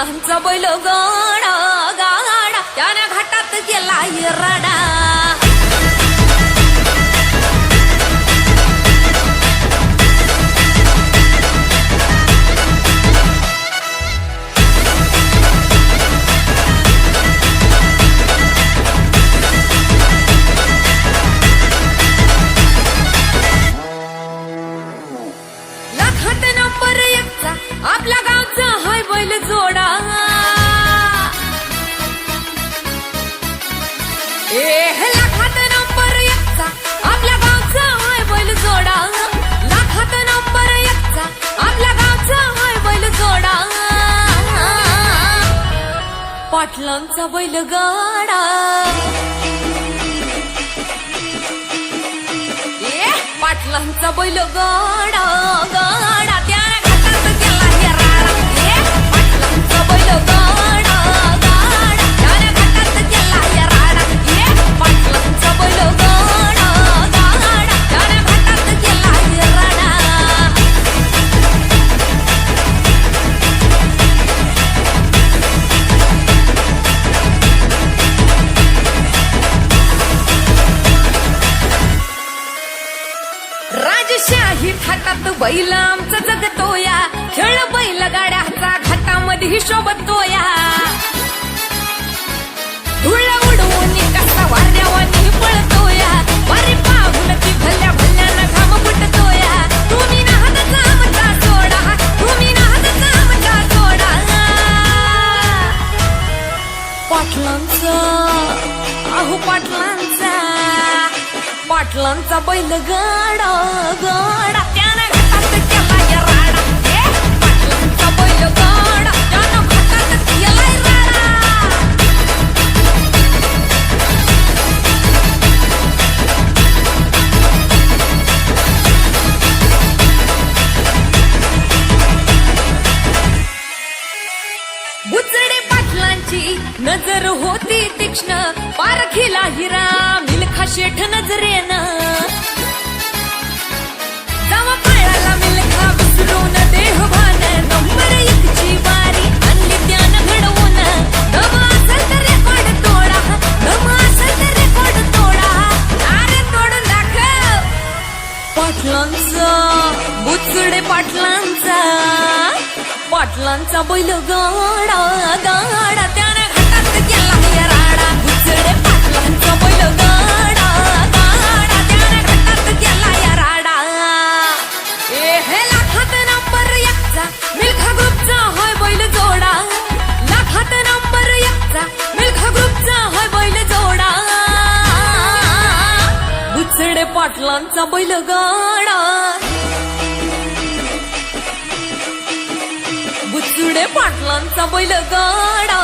पाटलांचा बैल गाडा गाडा त्याने घाटात गेला राडा आपल्या गावचा हाय बैल जोडा लाखात नंबर एकचा आपल्या गावचा हाय बैल जोडा लाखात नंबर एकचा आपल्या गावचा हाय बैल जोडा पाटलांचा बैल गाडा पाटलांचा बैल गाडा गाडा त्याने घाटात गेला पाटलांचा बैल गाडा गाडा त्याने घाटात गेला राडा पाटलांचा बैल गाडा गाडा त्याने घाटात गेला राडा राजशाही थाटात बैल आमचा जगतोया खेळ बैल गाड्याचा घाटामध्ये शोभतोया धुळ उडवून कसा वाऱ्यावानी पळतोया वारी पाहून ती भल्या भल्यानं घाम फुटतोया तुम्ही नाहदचा आमचा सोडा तुम्ही नाहदचा आमचा सोडा पाटलांचा अहो पाटलांचा पाटलांचा बैल गाडा गाडा त्याने घाटात गेला राडा पाटलांचा बैल गाडा त्यानं घाटात गेला राडा बुचडे पाटलांची नजर होती तीक्ष्ण पारखीला हिरा मिल्खा शेठ नजरेनं जावा पाळाला मिल्खा विसरून देहभान नंबर एकची बारी आणली त्यानं घडवून दम असेल तर रेकॉर्ड तोडा दम असेल तर रेकॉर्ड तोडा अरे तोडून दाखव पाटलांचा बुचडे पाटलांचा पाटलांचा बैल गाडा गाडा त्याने घाटात गेला राडा बुचडे पाटलांचा बैल गाडा गाडा त्याने घाटात गेला राडा लाखात नंबर एकचा मिल्खा ग्रुपचा हाय बैल जोडा लाखात नंबर एकचा मिल्खा ग्रुपचा हाय बैल जोडा बुचडे पाटलांचा बैल गाडा बुचडे पाटलांचा बैल गाडा